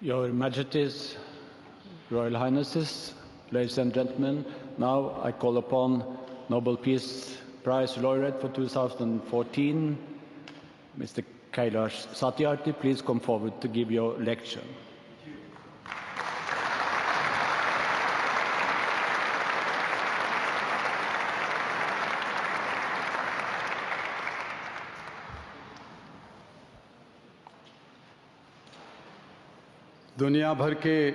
Your Majesties, Royal Highnesses, ladies and gentlemen, now I call upon Nobel Peace Prize laureate for 2014, Mr. Kailash Satyarthi. Please come forward to give your lecture. दुनिया भर के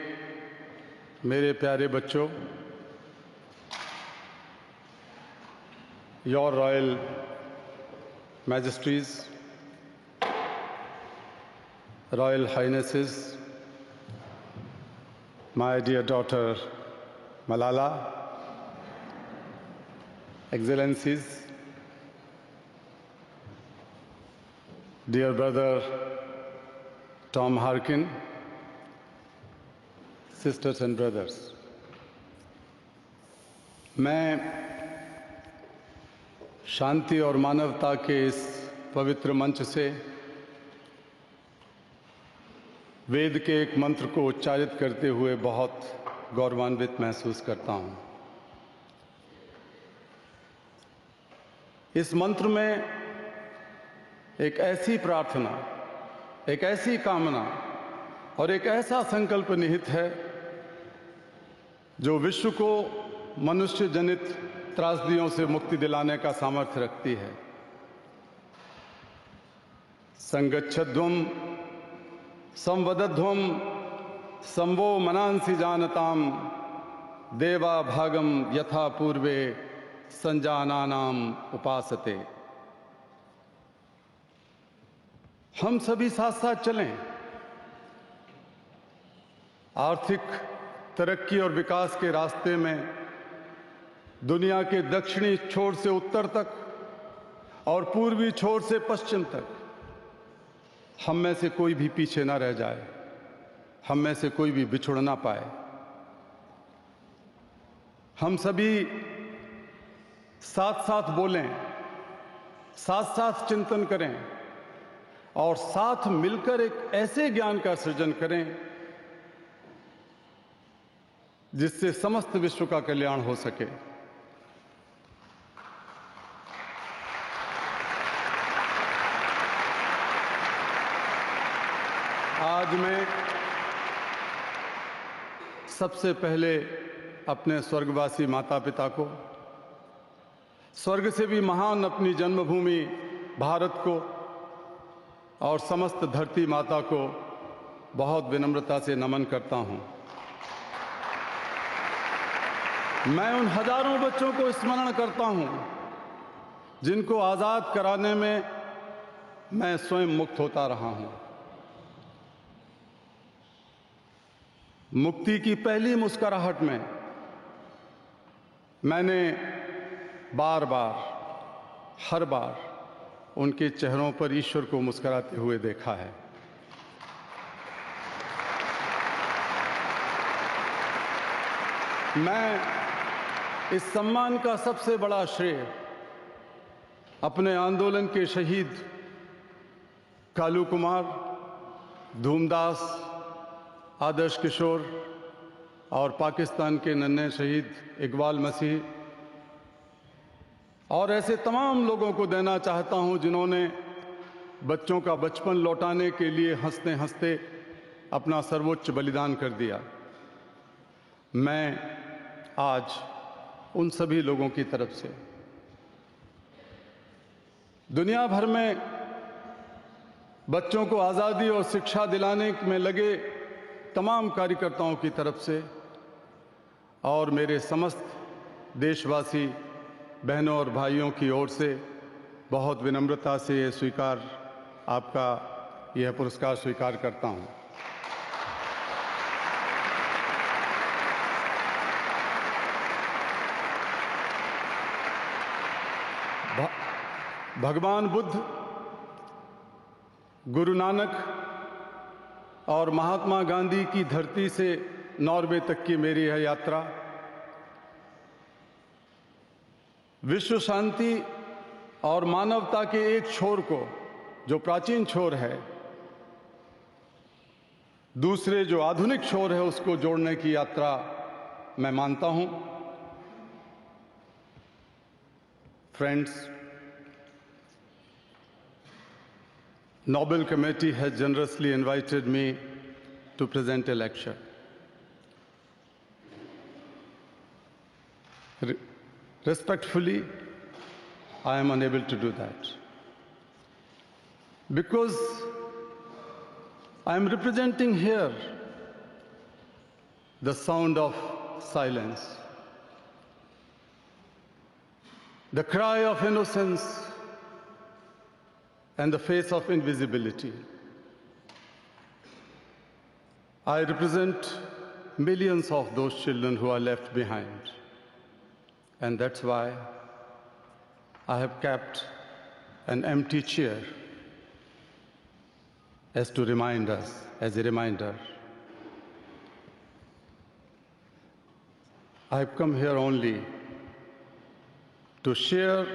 मेरे प्यारे बच्चों, Your Royal Majesties, Royal Highnesses, my dear daughter Malala, Excellencies, dear brother Tom Harkin, sisters and brothers, मैं शांति और मानवता के इस पवित्र मंच से वेद के एक मंत्र को उच्चारित करते हुए बहुत गौरवान्वित महसूस करता हूँ। इस मंत्र में एक ऐसी प्रार्थना, एक ऐसी कामना और एक ऐसा संकल्प निहित है जो विश्व को मनुष्य जनित त्रासदियों से मुक्ति दिलाने का सामर्थ्य रखती है। संगच्छध्वम संवदध्वम संवो मनांसि जानताम देवा भागम यथा पूर्वे संजानानाम उपासते। हम सभी साथ साथ चलें, आर्थिक तरक्की और विकास के रास्ते में दुनिया के दक्षिणी छोर से उत्तर तक और पूर्वी छोर से पश्चिम तक हम में से कोई भी पीछे ना रह जाए, हम में से कोई भी बिछुड़ ना पाए। हम सभी साथ साथ बोलें, साथ साथ चिंतन करें और साथ मिलकर एक ऐसे ज्ञान का सृजन करें जिससे समस्त विश्व का कल्याण हो सके। आज मैं सबसे पहले अपने स्वर्गवासी माता पिता को, स्वर्ग से भी महान अपनी जन्मभूमि भारत को और समस्त धरती माता को बहुत विनम्रता से नमन करता हूं। मैं उन हजारों बच्चों को स्मरण करता हूं जिनको आजाद कराने में मैं स्वयं मुक्त होता रहा हूं। मुक्ति की पहली मुस्कुराहट में मैंने बार बार, हर बार उनके चेहरों पर ईश्वर को मुस्कुराते हुए देखा है। मैं इस सम्मान का सबसे बड़ा श्रेय अपने आंदोलन के शहीद कालू कुमार, धूमदास, आदर्श किशोर और पाकिस्तान के नन्हे शहीद इकबाल मसीह और ऐसे तमाम लोगों को देना चाहता हूं जिन्होंने बच्चों का बचपन लौटाने के लिए हंसते हंसते अपना सर्वोच्च बलिदान कर दिया। मैं आज उन सभी लोगों की तरफ से दुनिया भर में बच्चों को आज़ादी और शिक्षा दिलाने में लगे तमाम कार्यकर्ताओं की तरफ से और मेरे समस्त देशवासी बहनों और भाइयों की ओर से बहुत विनम्रता से आपका यह पुरस्कार स्वीकार करता हूं। भगवान बुद्ध, गुरु नानक और महात्मा गांधी की धरती से नॉर्वे तक की मेरी यह यात्रा विश्व शांति और मानवता के एक छोर को, जो प्राचीन छोर है, दूसरे जो आधुनिक शोर है उसको जोड़ने की यात्रा मैं मानता हूं। Friends, Nobel Committee has generously invited me to present a lecture. Respectfully, I am unable to do that because I am representing here the sound of silence, the cry of innocence, and the face of invisibility. I represent millions of those children who are left behind. And that's why I have kept an empty chair as a reminder. I have come here only to share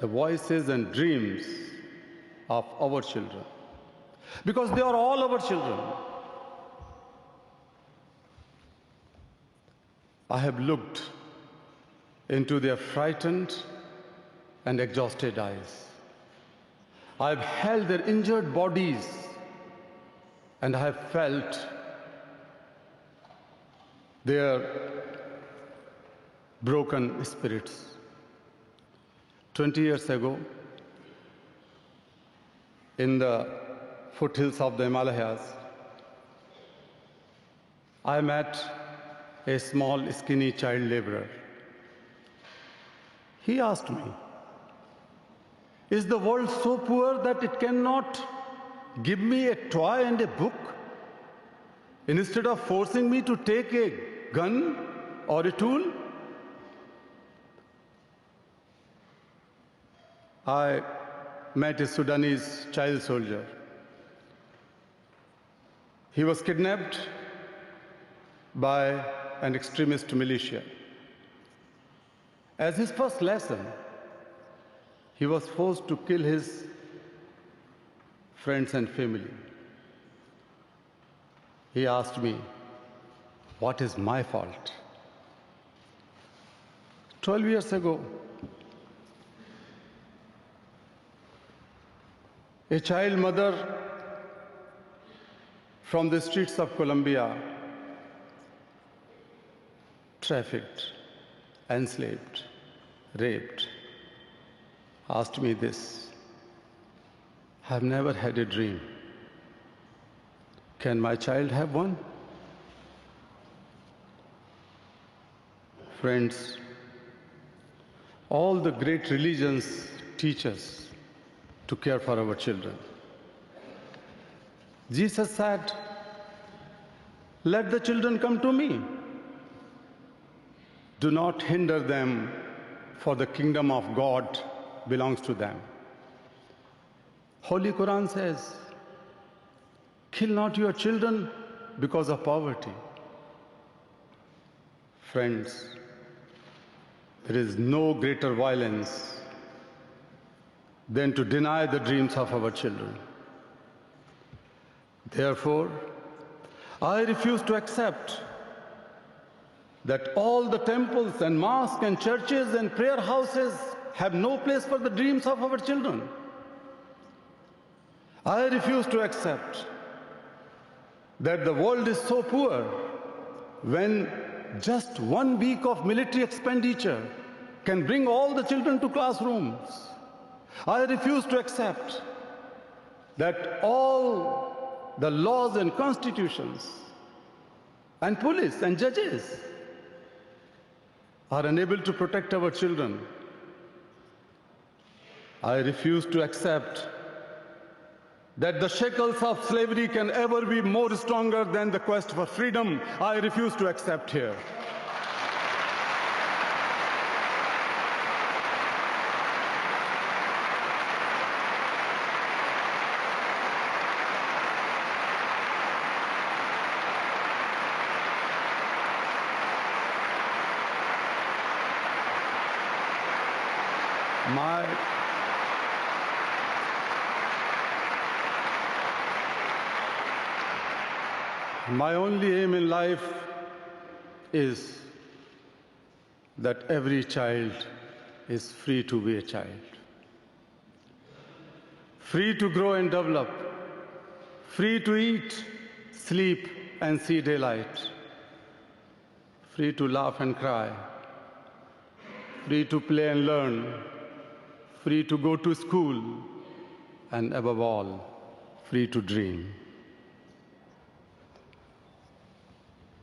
the voices and dreams of our children, because they are all our children. I have looked into their frightened and exhausted eyes. I have held their injured bodies and I have felt their broken spirits. 20 years ago, in the foothills of the Himalayas, I met a small, skinny child laborer. He asked me, "Is the world so poor that it cannot give me a toy and a book instead of forcing me to take a gun or a tool?" I met a Sudanese child soldier. He was kidnapped by an extremist militia. As his first lesson, he was forced to kill his friends and family. He asked me, "What is my fault?" 12 years ago, a child mother from the streets of Colombia, trafficked, enslaved, raped, asked me this: "I've never had a dream. Can my child have one?" Friends, all the great religions teach us to care for our children. Jesus said, "Let the children come to me. Do not hinder them, for the kingdom of God belongs to them." Holy Quran says, "Kill not your children because of poverty." Friends, there is no greater violence than to deny the dreams of our children. Therefore, I refuse to accept that all the temples and mosques and churches and prayer houses have no place for the dreams of our children. I refuse to accept that the world is so poor when just 1 week of military expenditure can bring all the children to classrooms. I refuse to accept that all the laws and constitutions and police and judges are unable to protect our children. I refuse to accept that the shackles of slavery can ever be more stronger than the quest for freedom. I refuse to accept here. My only aim in life is that every child is free to be a child, free to grow and develop, free to eat, sleep, and see daylight, free to laugh and cry, free to play and learn, free to go to school, and above all, free to dream.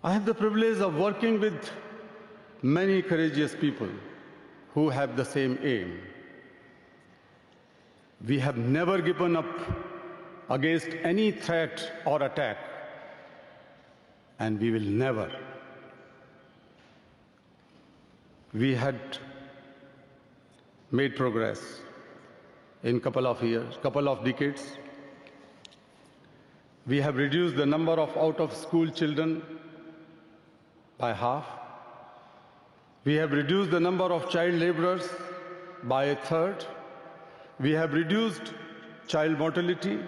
I have the privilege of working with many courageous people who have the same aim. We have never given up against any threat or attack, and we will never. We had made progress in couple of decades. We have reduced the number of out-of-school children by half. We have reduced the number of child laborers by a third. We have reduced child mortality,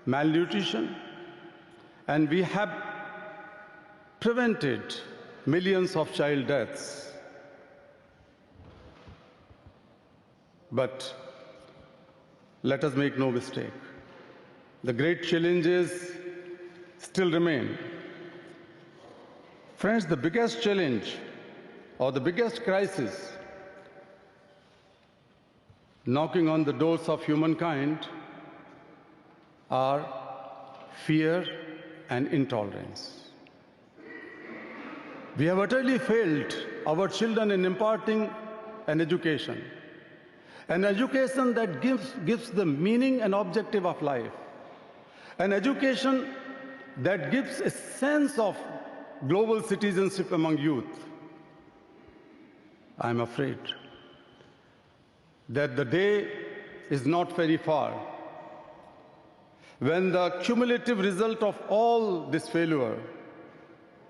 malnutrition, and we have prevented millions of child deaths. But let us make no mistake. The great challenges still remain. Friends, the biggest challenge or the biggest crisis knocking on the doors of humankind are fear and intolerance. We have utterly failed our children in imparting an education that gives the meaning and objective of life, an education that gives a sense of global citizenship among youth. I'm afraid that the day is not very far when the cumulative result of all this failure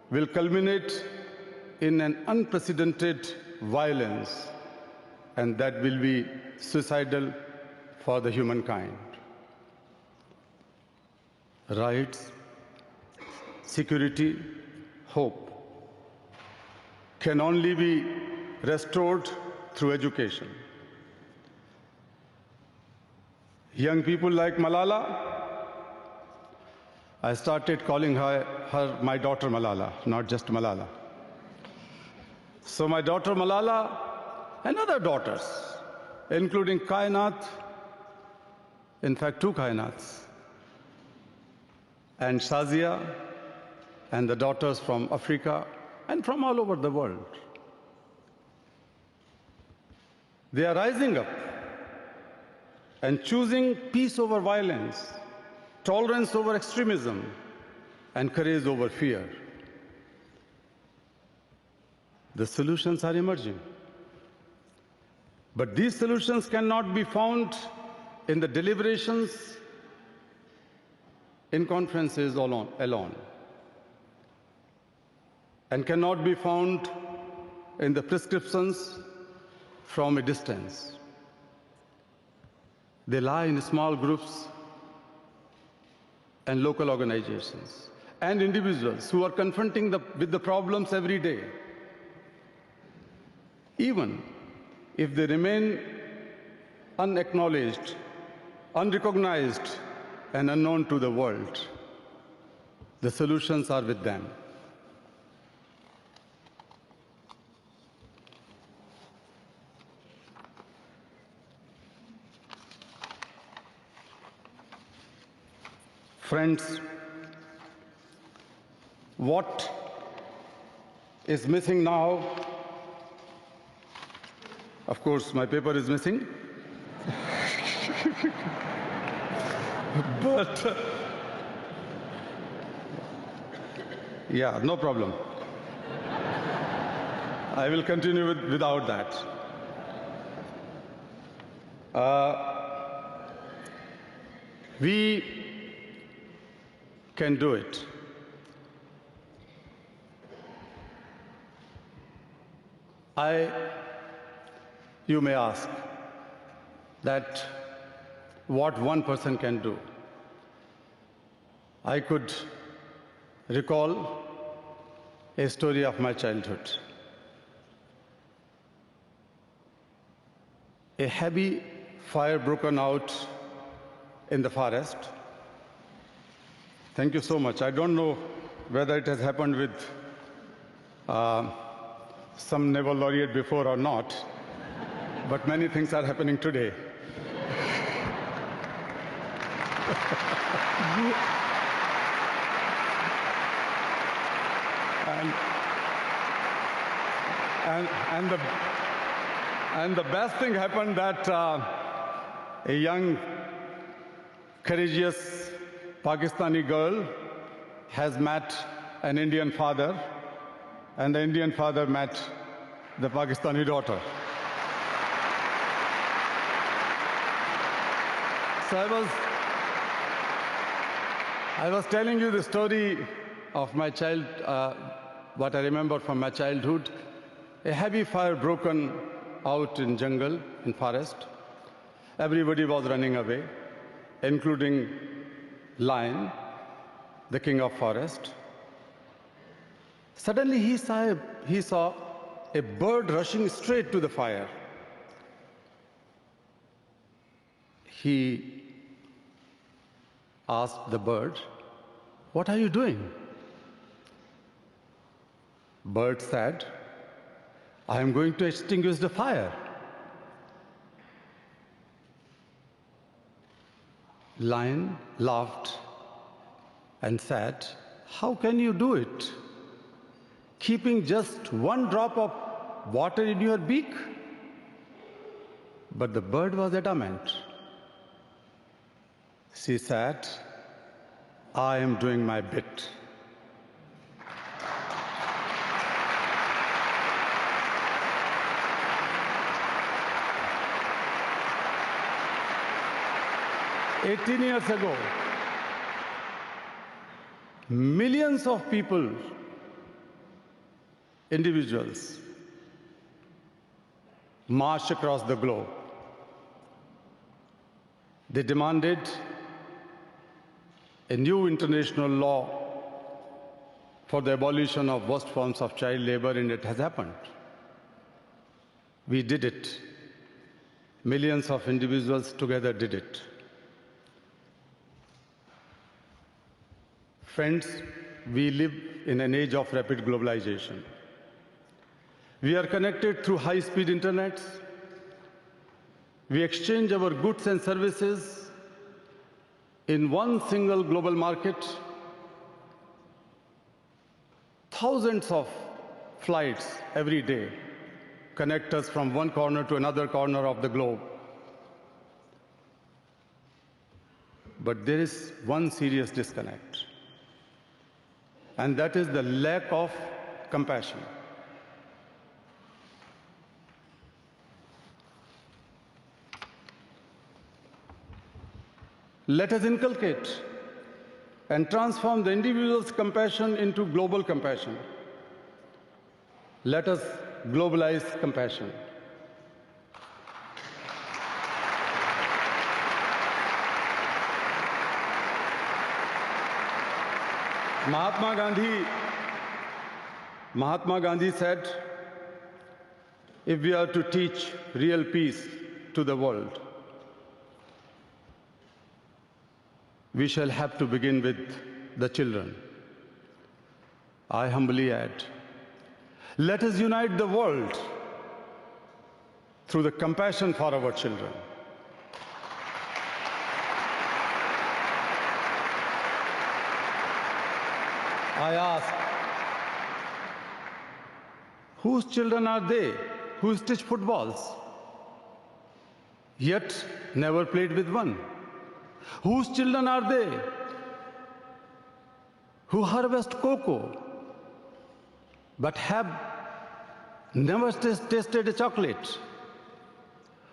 will culminate in an unprecedented violence, and that will be suicidal for the humankind. Rights, security, hope can only be restored through education. Young people like Malala, I started calling her my daughter Malala, not just Malala. So my daughter Malala and other daughters, including Kainat, in fact 2 Kainats, and Shazia, and the daughters from Africa and from all over the world. They are rising up and choosing peace over violence, tolerance over extremism, and courage over fear. The solutions are emerging. But these solutions cannot be found in the deliberations, in conferences alone, and cannot be found in the prescriptions from a distance. They lie in small groups and local organizations and individuals who are confronting with the problems every day. Even if they remain unacknowledged, unrecognized, and unknown to the world, the solutions are with them. Friends, what is missing now? Of course, my paper is missing. But, yeah, no problem. I will continue without that. We can do it. You may ask that what one person can do. I could recall a story of my childhood. A heavy fire broken out in the forest. Thank you so much. I don't know whether it has happened with some Nobel laureate before or not, but many things are happening today. And the best thing happened that a young, courageous Pakistani girl has met an Indian father, and the Indian father met the Pakistani daughter. So I was telling you the story of my child, what I remember from my childhood. A heavy fire broken out in jungle, in forest. Everybody was running away, including lion, the king of forest. Suddenly he saw a bird rushing straight to the fire. He asked the bird, "What are you doing?" Bird said, "I am going to extinguish the fire." Lion laughed and said, "How can you do it? Keeping just one drop of water in your beak?" But the bird was adamant. She said, "I am doing my bit." "18 years ago, millions of people, individuals, marched across the globe. They demanded a new international law for the abolition of worst forms of child labor, and it has happened. We did it. Millions of individuals together did it. Friends, we live in an age of rapid globalization. We are connected through high-speed internet. We exchange our goods and services in one single global market. Thousands of flights every day connect us from one corner to another corner of the globe. But there is one serious disconnect, and that is the lack of compassion. Let us inculcate and transform the individual's compassion into global compassion. Let us globalize compassion. Mahatma Gandhi said, if we are to teach real peace to the world, we shall have to begin with the children. I humbly add, let us unite the world through the compassion for our children. I ask, whose children are they who stitch footballs, yet never played with one? Whose children are they who harvest cocoa, but have never tasted a chocolate?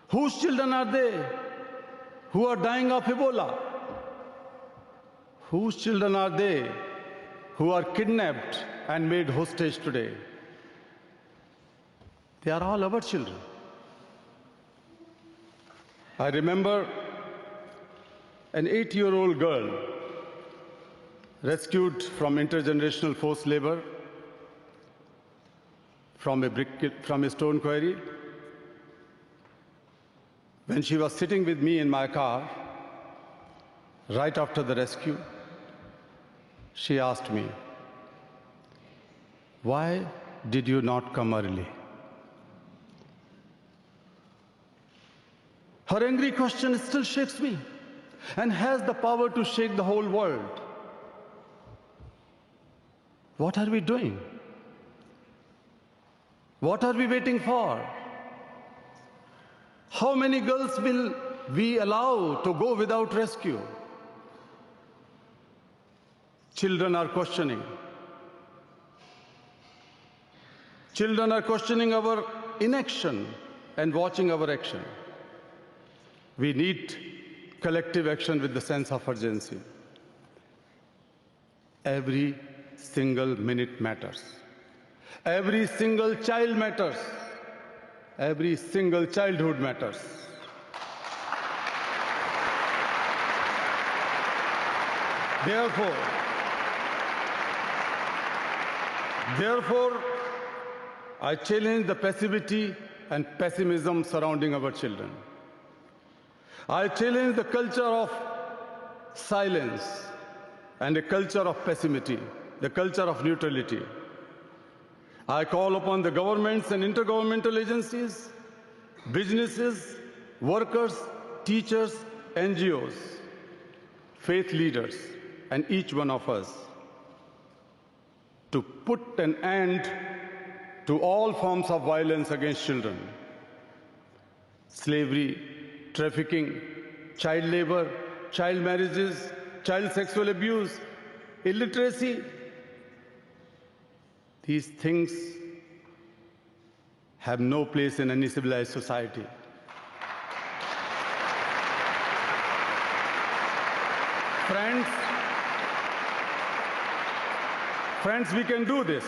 Whose children are they who are dying of Ebola? Whose children are they who are kidnapped and made hostage today? They are all our children. I remember an 8-year-old girl rescued from intergenerational forced labor, from a stone quarry. When she was sitting with me in my car, right after the rescue, she asked me, "Why did you not come early?" Her angry question still shakes me and has the power to shake the whole world. What are we doing? What are we waiting for? How many girls will we allow to go without rescue? Children are questioning. Children are questioning our inaction and watching our action. We need collective action with the sense of urgency. Every single minute matters. Every single child matters. Every single childhood matters. Therefore, I challenge the passivity and pessimism surrounding our children. I challenge the culture of silence and a culture of pessimism, the culture of neutrality. I call upon the governments and intergovernmental agencies, businesses, workers, teachers, NGOs, faith leaders, and each one of us to put an end to all forms of violence against children. Slavery, trafficking, child labor, child marriages, child sexual abuse, illiteracy. These things have no place in any civilized society. Friends, we can do this.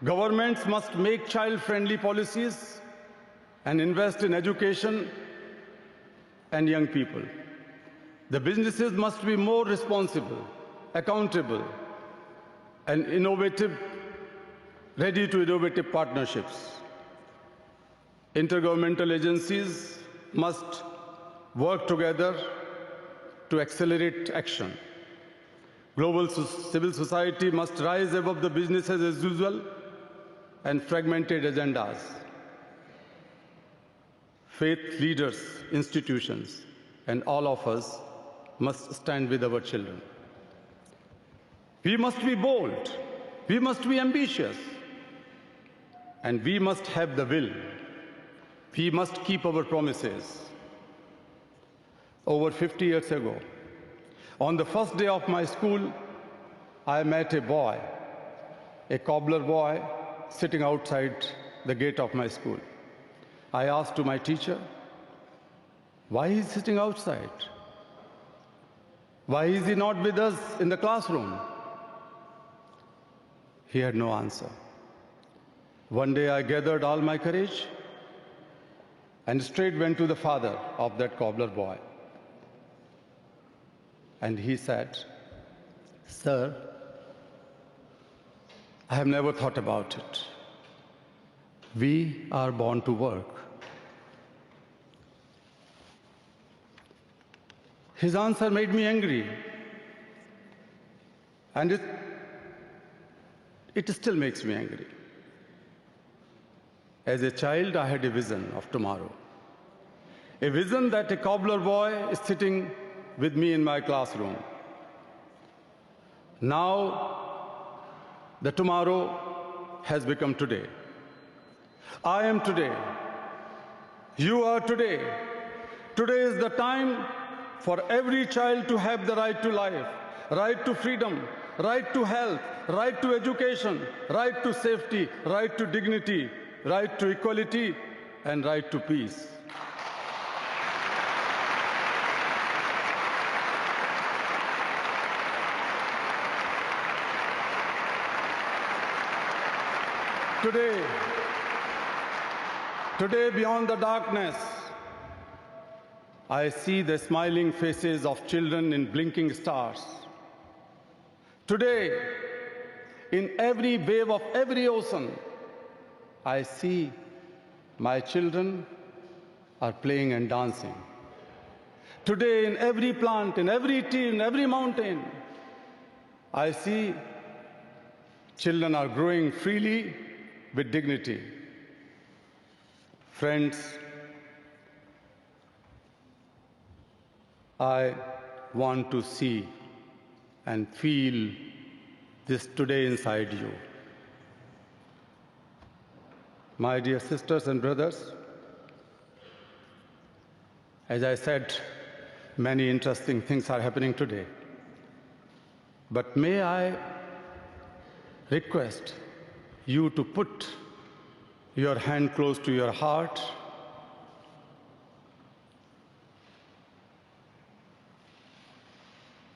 Governments must make child-friendly policies and invest in education and young people. The businesses must be more responsible, accountable, and innovative, ready to innovative partnerships. Intergovernmental agencies must work together to accelerate action. Global civil society must rise above the business as usual and fragmented agendas. Faith leaders, institutions, and all of us must stand with our children. We must be bold, we must be ambitious, and we must have the will. We must keep our promises. Over 50 years ago, on the first day of my school, I met a boy, a cobbler boy, sitting outside the gate of my school. I asked to my teacher, why is he sitting outside? Why is he not with us in the classroom? He had no answer. One day I gathered all my courage and straight went to the father of that cobbler boy. And he said, "Sir, I have never thought about it. We are born to work." His answer made me angry, and it still makes me angry. As a child, I had a vision of tomorrow, a vision that a cobbler boy is sitting with me in my classroom. Now, the tomorrow has become today. I am today. You are today. Today is the time for every child to have the right to life, right to freedom, right to health, right to education, right to safety, right to dignity, right to equality, and right to peace. Today, beyond the darkness, I see the smiling faces of children in blinking stars. Today, in every wave of every ocean, I see my children are playing and dancing. Today, in every plant, in every tree, in every mountain, I see children are growing freely with dignity. Friends, I want to see and feel this today inside you. My dear sisters and brothers, as I said, many interesting things are happening today. But may I request you to put your hand close to your heart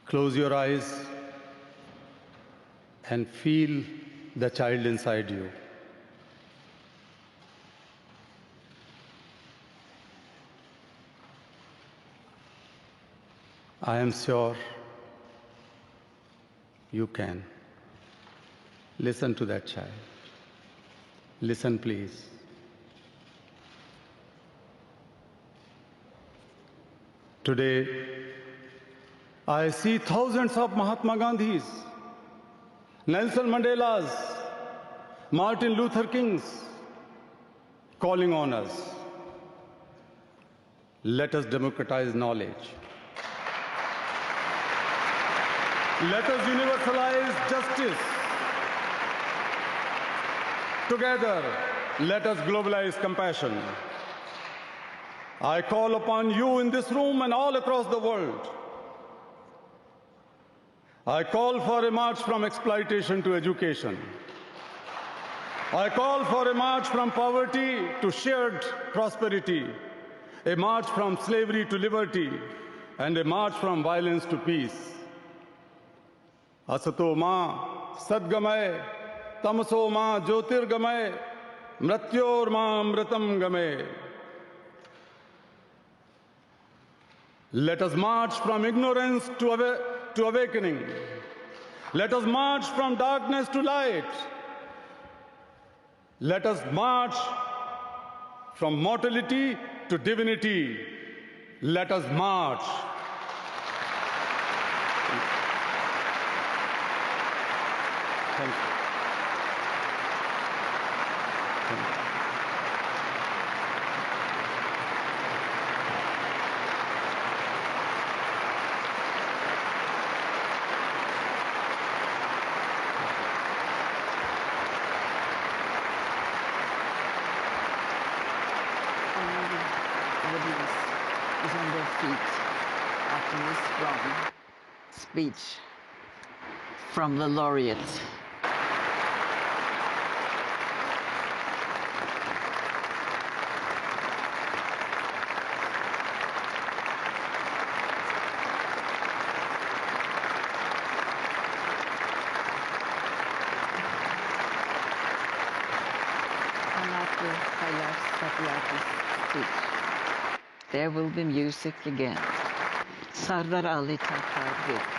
close your eyes and feel the child inside you. I am sure you can. Listen to that child. Listen, please. Today, I see thousands of Mahatma Gandhis, Nelson Mandelas, Martin Luther Kings calling on us. Let us democratize knowledge. Let us universalize justice. Together, let us globalize compassion. I call upon you in this room and all across the world. I call for a march from exploitation to education. I call for a march from poverty to shared prosperity, a march from slavery to liberty, and a march from violence to peace. Asato ma sadgamay, tamaso ma jyotirgamay, mrityor ma amritam gamay. Let us march from ignorance to awakening. Let us march from darkness to light. Let us march from mortality to divinity. Let us march. Thank you. Thank you. Is on their feet after this long speech from the laureates. And after Kailash Satyarthi's speech, there will be music again. Sardar Ali Thakur.